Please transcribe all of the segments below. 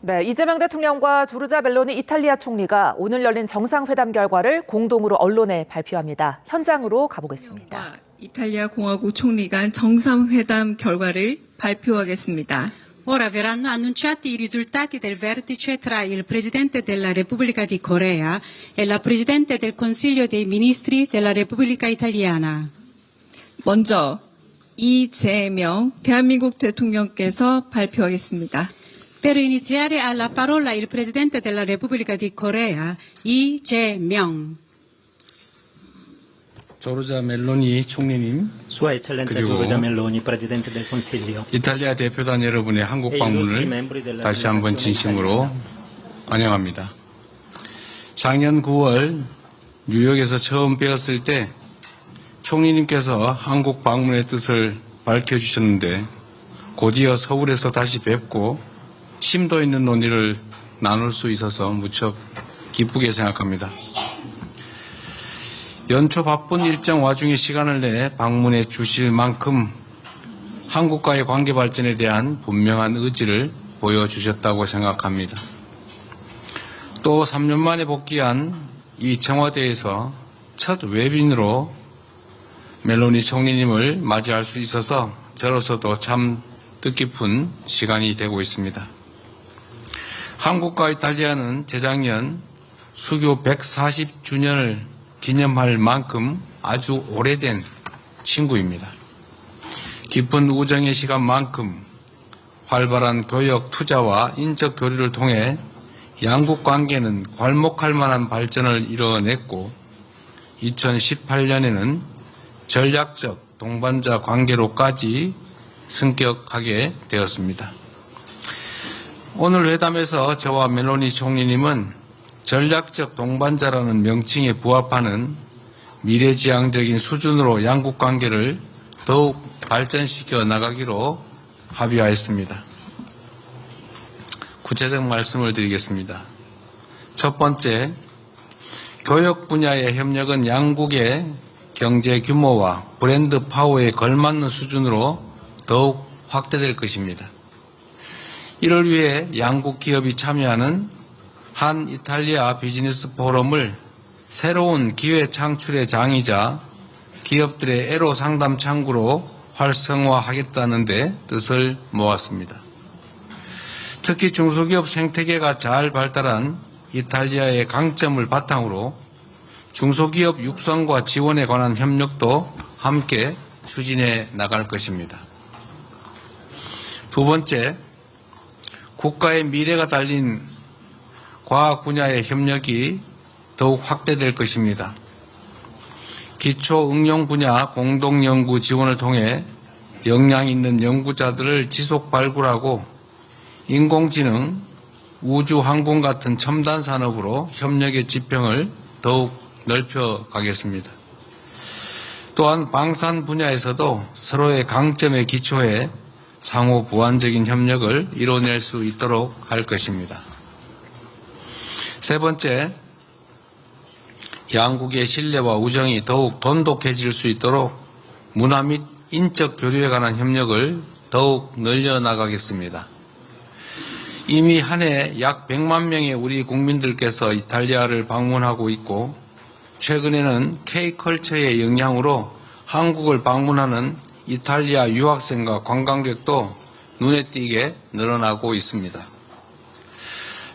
네, 이재명 대통령과 조르자 멜로니 이탈리아 총리가 오늘 열린 정상회담 결과를 공동으로 언론에 발표합니다. 현장으로 가보겠습니다. 이탈리아 공화국 총리 간 정상회담 결과를 발표하겠습니다. Ora verranno annunciati i risultati del vertice tra il Presidente della Repubblica di Corea e la Presidente del Consiglio dei Ministri della Repubblica Italiana. 먼저 이재명 대한민국 대통령께서 발표하겠습니다. Per iniziare ha la parola il Presidente della Repubblica di Corea, Lee Jae-myung. 조르자 멜로니 총리님, Sua Eccellenza 그리고 Giorgia Meloni, Presidente del Consiglio, 이탈리아 대표단 여러분의 한국 방문을 다시 한번 진심으로 환영합니다. 작년 9월 뉴욕에서 처음 뵈었을 때 총리님께서 한국 방문의 뜻을 밝혀주셨는데 곧이어 서울에서 다시 뵙고 심도 있는 논의를 나눌 수 있어서 무척 기쁘게 생각합니다. 연초 바쁜 일정 와중에 시간을 내 방문해 주실 만큼 한국과의 관계 발전에 대한 분명한 의지를 보여주셨다고 생각합니다. 또 3년 만에 복귀한 이 청와대에서 첫 외빈으로 멜로니 총리님을 맞이할 수 있어서 저로서도 참 뜻깊은 시간이 되고 있습니다. 한국과 이탈리아는 재작년 수교 140주년을 기념할 만큼 아주 오래된 친구입니다. 깊은 우정의 시간만큼 활발한 교역 투자와 인적 교류를 통해 양국 관계는 괄목할 만한 발전을 이뤄냈고 2018년에는 전략적 동반자 관계로까지 승격하게 되었습니다. 오늘 회담에서 저와 멜로니 총리님은 전략적 동반자라는 명칭에 부합하는 미래지향적인 수준으로 양국 관계를 더욱 발전시켜 나가기로 합의하였습니다. 구체적 말씀을 드리겠습니다. 첫 번째, 교역 분야의 협력은 양국의 경제 규모와 브랜드 파워에 걸맞는 수준으로 더욱 확대될 것입니다. 이를 위해 양국 기업이 참여하는 한 이탈리아 비즈니스 포럼을 새로운 기회 창출의 장이자 기업들의 애로 상담 창구로 활성화하겠다는 데 뜻을 모았습니다. 특히 중소기업 생태계가 잘 발달한 이탈리아의 강점을 바탕으로 중소기업 육성과 지원에 관한 협력도 함께 추진해 나갈 것입니다. 두 번째, 국가의 미래가 달린 과학 분야의 협력이 더욱 확대될 것입니다. 기초 응용 분야 공동 연구 지원을 통해 역량 있는 연구자들을 지속 발굴하고 인공지능, 우주 항공 같은 첨단 산업으로 협력의 지평을 더욱 넓혀가겠습니다. 또한 방산 분야에서도 서로의 강점에 기초해 상호 보완적인 협력을 이뤄낼 수 있도록 할 것입니다. 세 번째, 양국의 신뢰와 우정이 더욱 돈독해질 수 있도록 문화 및 인적 교류에 관한 협력을 더욱 늘려나가겠습니다. 이미 한 해 약 100만 명의 우리 국민들께서 이탈리아를 방문하고 있고 최근에는 K컬처의 영향으로 한국을 방문하는 이탈리아 유학생과 관광객도 눈에 띄게 늘어나고 있습니다.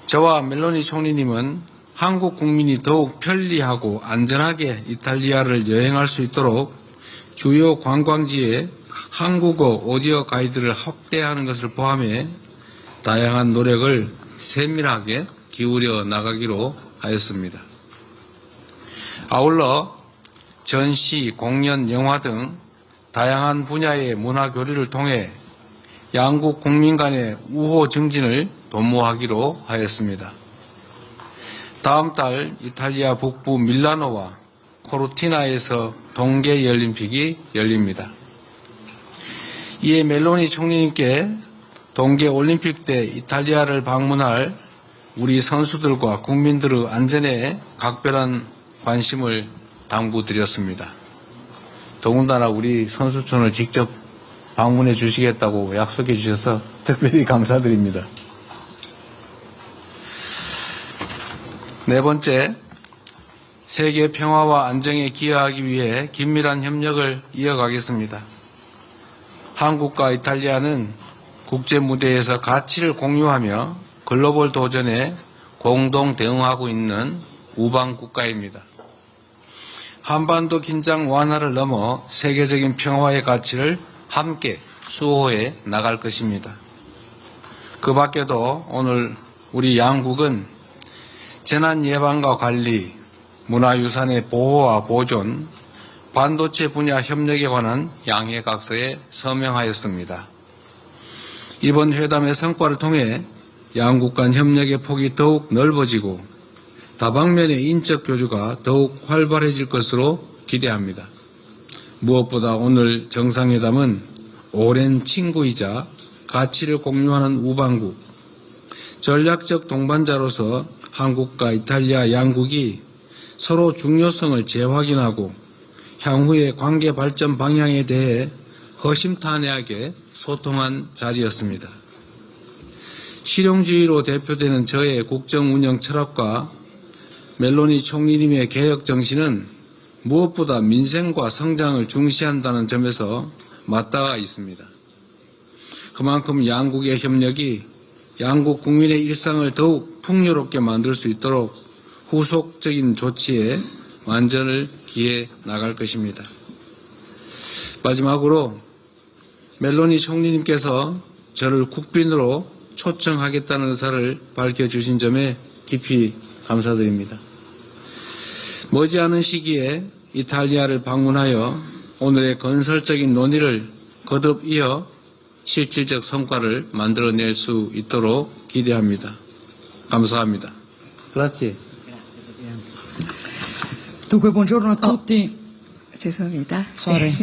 저와 멜로니 총리님은 한국 국민이 더욱 편리하고 안전하게 이탈리아를 여행할 수 있도록 주요 관광지에 한국어 오디오 가이드를 확대하는 것을 포함해 다양한 노력을 세밀하게 기울여 나가기로 하였습니다. 아울러 전시, 공연, 영화 등 다양한 분야의 문화 교류를 통해 양국 국민 간의 우호 증진을 도모하기로 하였습니다. 다음 달 이탈리아 북부 밀라노와 코르티나에서 동계올림픽이 열립니다. 이에 멜로니 총리님께 동계올림픽 때 이탈리아를 방문할 우리 선수들과 국민들의 안전에 각별한 관심을 당부드렸습니다. 더군다나 우리 선수촌을 직접 방문해 주시겠다고 약속해 주셔서 특별히 감사드립니다. 네 번째, 세계 평화와 안정에 기여하기 위해 긴밀한 협력을 이어가겠습니다. 한국과 이탈리아는 국제 무대에서 가치를 공유하며 글로벌 도전에 공동 대응하고 있는 우방 국가입니다. 한반도 긴장 완화를 넘어 세계적인 평화의 가치를 함께 수호해 나갈 것입니다. 그 밖에도 오늘 우리 양국은 재난 예방과 관리, 문화유산의 보호와 보존, 반도체 분야 협력에 관한 양해각서에 서명하였습니다. 이번 회담의 성과를 통해 양국 간 협력의 폭이 더욱 넓어지고 다방면의 인적 교류가 더욱 활발해질 것으로 기대합니다. 무엇보다 오늘 정상회담은 오랜 친구이자 가치를 공유하는 우방국, 전략적 동반자로서 한국과 이탈리아 양국이 서로 중요성을 재확인하고 향후의 관계 발전 방향에 대해 허심탄회하게 소통한 자리였습니다. 실용주의로 대표되는 저의 국정 운영 철학과 멜로니 총리님의 개혁 정신은 무엇보다 민생과 성장을 중시한다는 점에서 맞닿아 있습니다. 그만큼 양국의 협력이 양국 국민의 일상을 더욱 풍요롭게 만들 수 있도록 후속적인 조치에 만전을 기해 나갈 것입니다. 마지막으로 멜로니 총리님께서 저를 국빈으로 초청하겠다는 의사를 밝혀주신 점에 깊이 감사드립니다. 머지않은 시기에 이탈리아를 방문하여 오늘의 건설적인 논의를 거듭 이어 실질적 성과를 만들어낼 수 있도록 기대합니다. 감사합니다. 그렇지. Dunque, buongiorno a tutti. 죄송합니다. Sorry.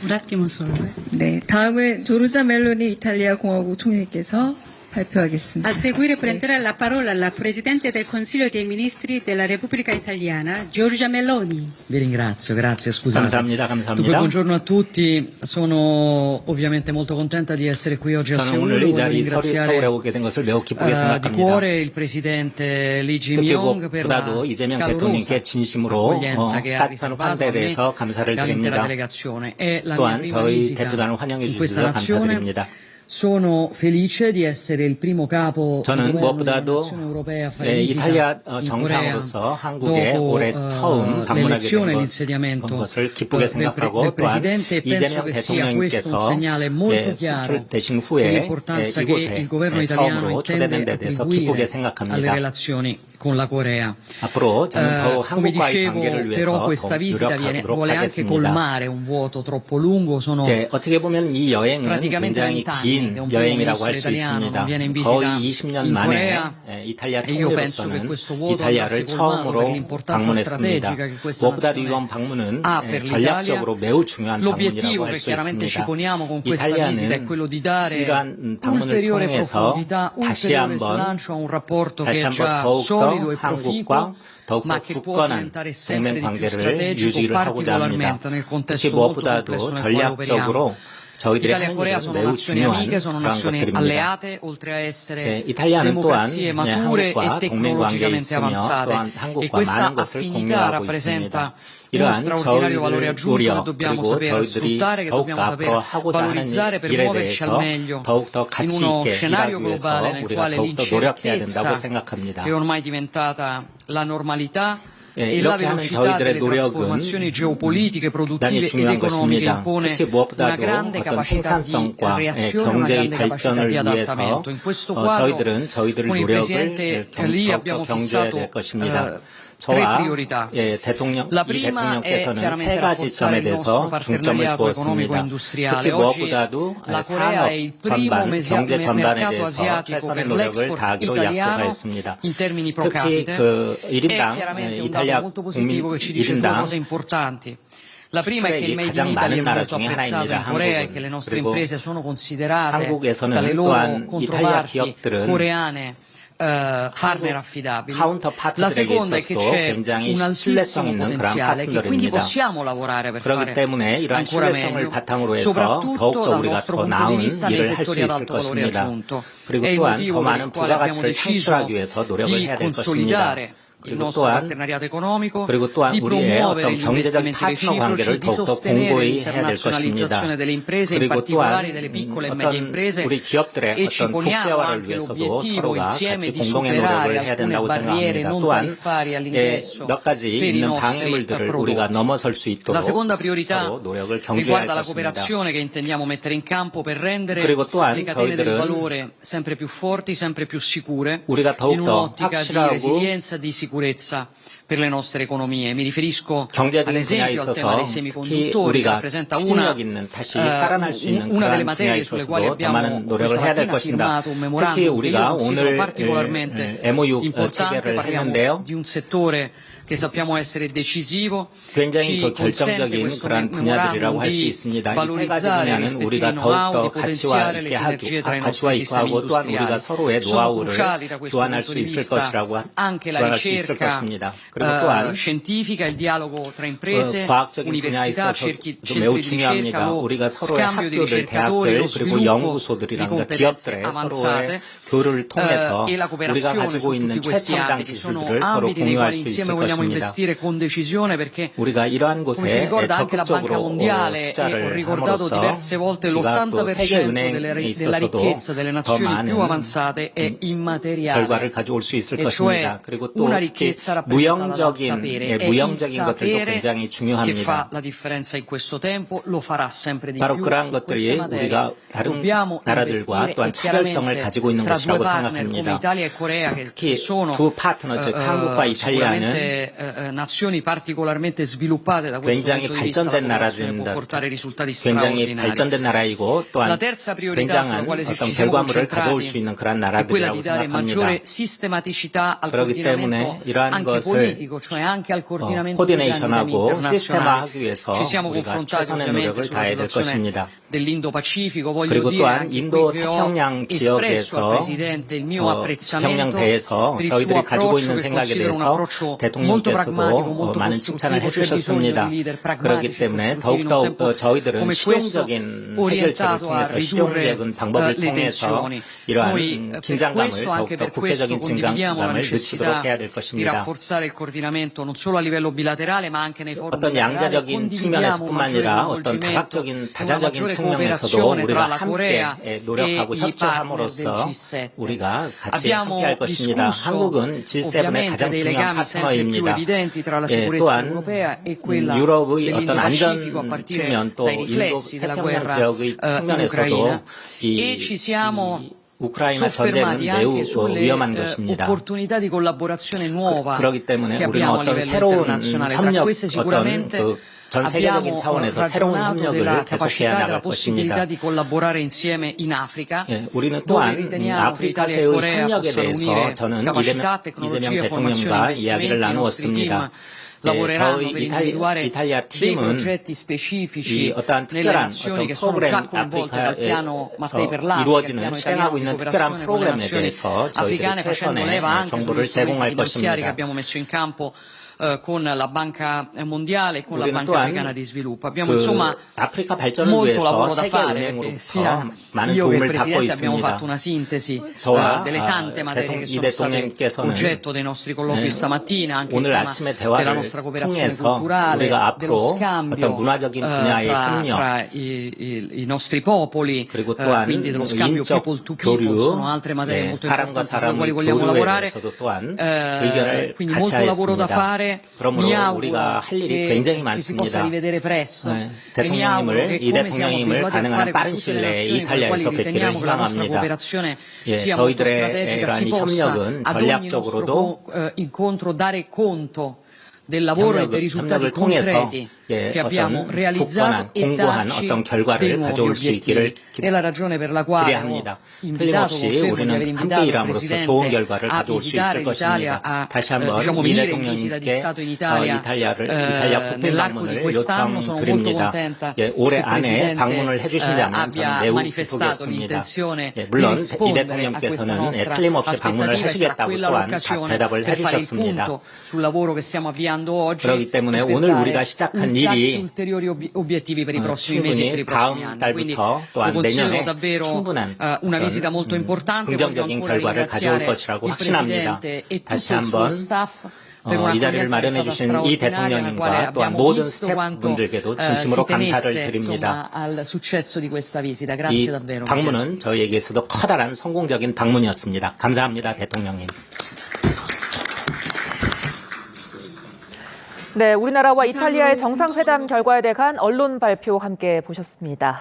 Un attimo solo. 네, 다음은 조르자 멜로니 이탈리아 공화국 총리께서 발표하겠습니다. A seguire prenderà la parola la Presidente del Consiglio dei Ministri della Repubblica Italiana, Giorgia Meloni. Vi ringrazio, grazie, scusate. 감사합니다. Dunque, 감사합니다. buongiorno a tutti. Sono ovviamente molto contenta di essere qui oggi a 저는 Seul. 오늘 이 Voglio 자리 서울에 ringraziare 오게 된 것을 매우 기쁘게 di 생각합니다. cuore il Presidente Lee 특히 Jae-myung per la 무엇보다도 이재명 calorosa 대통령께 진심으로 accoglienza che ha 따뜻한 riservato a 환대에 me 대해서 감사를 e all'intera 드립니다. delegazione. È la mia 또한 prima 저희 visita 대표단을 환영해 in questa 주셔서 nazione. 감사드립니다. Sono felice di essere il primo capo di 저는 governo 무엇보다도 dell'Unione Europea a fare visita 이탈리아 in Corea 정상으로서 한국에 dopo 올해 처음 방문하게 l'elezione e 된 l'insediamento 것을 기쁘게 del 생각하고 또한 Presidente e penso 이재명 che sia questo un 대통령께서 segnale molto chiaro 수출되신 후에 dell'importanza che 이곳에 il governo italiano 처음으로 초대된 intende 데 대해서 attribuire 기쁘게 alle 생각합니다. relazioni con la Corea. 앞으로 저는 더욱 Come 한국과의 dicevo, 관계를 위해서 però questa 더욱 visita 노력하도록 vuole anche 하겠습니다. colmare un vuoto troppo lungo. Sono 네, 어떻게 보면 이 여행은 praticamente 굉장히 20 anni 긴 che un primo 여행이라고 ministro 할 수 italiano 있습니다. non viene in 거의 visita 20년 in 만에 Corea 이탈리아 e io penso che 총리로서는 questo vuoto 이탈리아를 andasse colmato 처음으로 per l'importanza 방문했습니다. strategica che questa 무엇보다도 nazione 이번 방문은 ha per 전략적으로 매우 중요한 L'obiettivo 방문이라고 할 che 수 chiaramente ci 있습니다. poniamo con questa visita è 이탈리아는 quello di dare 이러한 방문을 ulteriore 통해서 profondità, 다시 ulteriore 한번 slancio a un rapporto che 다시 è 한번 già 더욱더 solido e proficuo, 한국과 더욱더 ma che può 굳건한 diventare sempre 동맹 di più 관계를 strategico, 유지를 하고자 합니다. particolarmente nel 특히 contesto molto 무엇보다도 complesso nel quale operiamo. 전략적으로 저희들의 Italia e 하는 Corea 일은 sono 매우 nazioni 중요한 amiche, sono 그런 nazioni 것들입니다. alleate, oltre a essere 네, 이탈리아는 또한 democrazie mature 한국과 e 동맹 관계에 tecnologicamente 있으며 avanzate. 또한 E 한국과 questa 많은 것을 affinità 공유하고 rappresenta 있습니다. uno 이러한 straordinario valore 저희들 aggiunto che 노력 dobbiamo 그리고 saper 저희들이 sfruttare, che 더욱더 dobbiamo saper 앞으로 하고자 하는 valorizzare per 일에 muoverci al 대해서 meglio 더욱더 in 가치 uno 있게 scenario 일하기 위해서 globale nel 우리가 quale 더욱더 노력해야 된다고 l'incertezza 생각합니다. è ormai diventata la normalità 예, e la 이렇게 하는 velocità 저희들의 delle 노력은 trasformazioni geopolitiche, produttive 대단히 ed 중요한 economiche 것입니다. impone 특히 una 무엇보다도 grande 어떤 capacità di 생산성과 reazione, una 경제의 grande capacità 발전을 di 위해서 adattamento. In questo quadro, 저희들은 저희들 con il 노력을 Presidente Lee 더욱더 abbiamo 경제해야 fissato 될 것입니다. tre 저와 priorità. 대통령, La 이 prima è 대통령께서는 세 chiaramente 가지 rafforzare 점에 il nostro 대해서 중점을 partenariato 두었습니다. economico-industriale. 특히 Oggi 무엇보다도 la Corea 산업 è il primo 전반, 경제 전반에 mercato 대해서 asiatico 최선의 per 노력을 l'export 다하기로 italiano 약속하였습니다. in termini pro 특히 capite. 그 È 1인당 chiaramente un dato 이탈리아 molto 국민 positivo che ci dice due 1인당 cose importanti. La prima è che il 수출액이 Made in 가장 Italy è 많은 나라 molto 중에 apprezzato 하나입니다. in Corea e 한국은. che le nostre 그리고 imprese sono considerate 한국에서는 dalle loro 또한 이탈리아 controparti 기업들은 coreane partner affidabili. 카운터 La 파트들에게 seconda è che 있어서도 c'è 굉장히 un 신뢰성 altissimo 있는 그런 potenziale che quindi 파트너입니다. possiamo lavorare per 그렇기 fare 때문에 이러한 ancora 신뢰성을 meglio, 바탕으로 해서 soprattutto 더욱더 dal 우리가 nostro 더 punto di 나은 vista nei 일을 할 수 settori ad 있을 alto valore 것입니다. aggiunto. 그리고 È il 또한 더 motivo per 많은 il quale abbiamo 부가가치를 deciso 창출하기 위해서 노력을 di 해야 될 것입니다. consolidare il 그리고 nostro 또한 partenariato economico, 그리고 또한 di 우리의 promuovere 어떤 gli 경제적 investimenti 파트너 reciproci, 관계를 di 더욱더 sostenere 공고히 해야 될 것입니다. l'internazionalizzazione delle imprese, in 그리고 particolare 또한 delle piccole e medie 어떤 imprese, 우리 기업들의 e ci 어떤 poniamo 국제화를 anche 위해서도 l'obiettivo 서로가 insieme 같이 di 공동의 노력을 superare 해야 alcune 된다고 barriere 생각합니다. non 또한 tariffarie all'ingresso 몇 가지 per i 있는 nostri 방해물들을 우리가 prodotti. 넘어설 수 있도록 La seconda priorità 서로 노력을 경주해야 할 riguarda la 것입니다. cooperazione che intendiamo mettere in campo per rendere 그리고 또한 le catene del 저희들은 valore sempre più forti, sempre più sicure, 우리가 in 더욱더 un'ottica di 확실하고 resilienza, di sicurezza per le nostre economie. Mi riferisco ad 경제적인 분야에 esempio al tema 있어서 dei 특히 semiconduttori, che 우리가 rappresenta 추진력 있는 다시 살아날 수 있는 una delle 그러한 분야에 materie sulle quali 있어서도 더 abbiamo 많은 노력을 questa 해야 될 mattina 것입니다. firmato un 특히 memorandum che io 우리가 considero 오늘 particolarmente MOU importante. 체결을 Parliamo 했는데요. di un settore che sappiamo essere decisivo, 굉장히 ci 그 consente 결정적인 questo 그런 분야들이라고 memorandum 할 수 di 있습니다. 이 세 가지 valorizzare i 분야는 rispettivi 우리가 know-how, 더욱더 di 가치와 potenziare le 있게 sinergie tra i 가치와 nostri 있고 sistemi 하고 또한 우리가 industriali. 서로의 Sono 노하우를 cruciali da questo 교환할 punto 수 di 있을 vista 것이라고 anche la 교환할 수 있을 ricerca 것입니다. 그리고 또한 scientifica, il dialogo tra imprese, 과학적인 분야에 università, 있어서 centri 매우 di ricerca, 중요합니다. lo 우리가 서로의 scambio di 학교들, ricercatori, 대학들 lo 그리고 sviluppo di 연구소들이랑 competenze 기업들의 avanzate, 서로의 교류를 통해서 e la 우리가 cooperazione 가지고 su 있는 tutti questi 최첨단 ambiti sono 기술들을 서로 ambiti nei 공유할 quali 수 insieme 있을 vogliamo 것입니다. investire con decisione perché 우리가 이러한 come ci 곳에 ricorda anche la Banca 적극적으로 Mondiale e ho 투자를 ricordato 함으로써 diverse volte 우리가 또 l'80% 세계은행에 della 있어서도 ricchezza delle 더 nazioni 많은 più avanzate è immateriale. 결과를 가져올 수 있을 e 것입니다. cioè 그리고 또 una 특히 ricchezza rappresentata dal 무형적인 sapere. È il 무형적인 것들도 sapere 굉장히 che 중요합니다. fa la differenza in questo tempo, lo farà sempre di 바로 più. 그러한 Su queste 것들이 materie 우리가 다른 dobbiamo 나라들과 investire 또한 e 차별성을 chiaramente 가지고 있는 tra due 것이라고 partner come 생각합니다. Italia e Corea che 특히 sono 두 파트너 즉 한국과 이탈리아는 sicuramente nazioni particolarmente sviluppate da questo 굉장히 punto di vista, la 발전된 cooperazione può 나라들입니다. portare risultati 굉장히 straordinari. 발전된 나라이고 또한 La terza priorità sulla 굉장한 quale 어떤 ci siamo 결과물을 가져올 수 concentrati 있는 그런 è quella 나라들이라고 di dare 생각합니다. maggiore sistematicità al 그렇기 때문에 coordinamento 이러한 anche 것을 politico, cioè anche al coordinamento sui grandi temi 코디네이션하고 internazionali. 시스템화하기 위해서 Ci siamo 우리가 confrontati 최선의 ovviamente 노력을 sulla 다해야 될 situazione 것입니다. dell'Indo-Pacifico, voglio 그리고 dire 또한 anche 인도 qui che ho 태평양 espresso al 지역에서 Presidente il mio apprezzamento 평양대에서 per il 저희들이 suo 가지고 approccio 있는 che 생각에 considero un 대해서 approccio molto pragmatico, 대통령께서도 molto 많은 칭찬을 costruttivo. C'è bisogno 해주셨습니다. di leader 그렇기 pragmatici e 때문에 costruttivi in un tempo 더욱더 저희들은 come questo, 실용적인 해결책을 orientato a 통해서 ridurre 실용적인 방법을 le 통해서 tensioni. 이러한 Noi per 긴장감을 questo, anche 더욱더 per questo, 국제적인 condividiamo la 긴장감을 necessità 늦추도록 해야 될 di 것입니다. rafforzare il coordinamento non solo a livello bilaterale ma anche nei forum 어떤 bilaterali. 양자적인 Condividiamo un 측면에서뿐만 maggiore 아니라 어떤 coinvolgimento 다각적인 e una 다자적인 maggiore 측면에서도 cooperazione 우리가 tra la 함께 Corea 노력하고 e i partner del 협조함으로써 G7. 우리가 같이 Abbiamo 함께할 것입니다. discusso 한국은 G7의 ovviamente 가장 dei 중요한 legami sempre più 파트너입니다. evidenti tra la sicurezza 또한 europea e quella 유럽의 어떤 안전 dell'Indo-Pacifico a partire 측면 또 dai 인도 riflessi della 태평양 guerra 지역의 in 측면에서도 Ucraina 이 e ci siamo 우크라이나 전쟁은 soffermati 매우 anche sulle 위험한 것입니다. opportunità di collaborazione nuova 그렇기 때문에 che 우리는 abbiamo a 어떤 livello 새로운 internazionale. Tra 협력, queste 어떤 sicuramente 전 세계적인 abbiamo 차원에서 새로운 ragionato 협력을 della 계속해야 capacità e della 나갈 possibilità 것입니다. di collaborare insieme in Africa, 예, 우리는 dove 또한 riteniamo che Italia e 아프리카세의 Corea 협력에 possano 대해서 unire 저는 capacità, 이재명 tecnologia, formazione, 대통령과 investimenti. 이야기를 I nostri team 나누었습니다. lavoreranno 저희 per individuare 이탈리아 dei 팀은 progetti 이 specifici 어떠한 nelle 특별한 nazioni 어떤 che sono 프로그램 già coinvolte dal piano Mattei per 아프리카에서 l'Africa, il 이루어지는 piano 실행하고 italiano di 있는 cooperazione 특별한 con le 프로그램에 nazioni 대해서 africane, 저희들이 facendo 최선의 leva anche sugli 정보를 strumenti 제공할 finanziari che 것입니다. abbiamo messo in campo con la Banca Mondiale e con la 우리는 Banca 또한 Africana di Sviluppo. Abbiamo 그 insomma 아프리카 발전을 molto 위해서 lavoro da fare perché 세계은행으로부터 sia 많은 io che il 도움을 받고 Presidente abbiamo 있습니다. fatto una sintesi 저와 delle tante materie che sono state 대통령께서는 oggetto dei nostri colloqui stamattina, anche il 오늘 tema 아침에 della 대화를 nostra cooperazione 통해서 culturale, 우리가 dello 앞으로 scambio 어떤 문화적인 분야의 협력 tra i nostri popoli, 그리고 또한 quindi dello scambio 인적 people to people, 교류, sono altre materie 네, molto 사람과 importanti sulle quali 사람의 vogliamo 교류에 lavorare. 대해서도 또한 의견을 Quindi 같이 molto lavoro da 하였습니다. fare. 그러므로 Mi auguro 우리가 할 일이 che 굉장히 ci si possa 많습니다. rivedere presto. 네, E mi auguro che 이 come siamo 대통령님을 abituati a 가능한 fare con 빠른 tutte le 시일 내에 nazioni con le quali 이탈리아에서 뵙기를 riteniamo che la nostra 희망합니다. cooperazione 예, sia molto 저희들의 strategica, si 이러한 possa 협력은 ad ogni 전략적으로도 nostro incontro dare conto del lavoro e dei risultati 협력을 통해서 concreti che abbiamo 어떤 realizzato 굳건한 e 공고한 darci 어떤 dei 결과를 nuovi 가져올 수 obiettivi. 있기를 È la ragione per la quale ho 기대합니다. invitato, 틀림없이 confermo di aver 우리는 함께 invitato il 일함으로써 좋은 Presidente 결과를 a 가져올 수 visitare 있을 l'Italia, 것입니다. a 다시 한번 diciamo 미 venire in visita di 대통령님께 Stato in Italia 이탈리아 국빈 nell'arco di 방문을 quest'anno. Sono molto 요청드립니다. contenta 예, 올해 che il 안에 Presidente 방문을 해주신다면 abbia 저는 매우 manifestato 기쁘겠습니다. l'intenzione 예, di 물론 이 rispondere a questa 대통령께서는 nostra 틀림없이 방문을 aspettativa e sarà 하시겠다고 quella 또한 l'occasione 대답을 per fare il 해주셨습니다. punto sul lavoro che stiamo avviando oggi 그렇기 때문에 e per 오늘 dare 우리가 시작한 darci 일이 ulteriori obiettivi per i prossimi mesi e per i 충분히 prossimi 다음 anni. Quindi 달부터 lo 또한 considero 내년에 davvero 충분한 una visita molto importante. Voglio 긍정적인 ancora 결과를 가져올 ringraziare 것이라고 il 확신합니다. Presidente e 다시 tutto il suo 한번 staff per una 이 자리를 accoglienza che è 마련해 stata 주신 이 straordinaria, nella quale 대통령님과 또한 abbiamo 모든 visto quanto 스태프분들께도 si 진심으로 감사를 tenesse 드립니다. insomma, al successo di questa visita. 이 Grazie davvero. 방문은 저희에게서도 커다란 성공적인 방문이었습니다. 감사합니다, 대통령님. 네, 우리나라와 이탈리아의 정상회담 결과에 대한 언론 발표 함께 보셨습니다.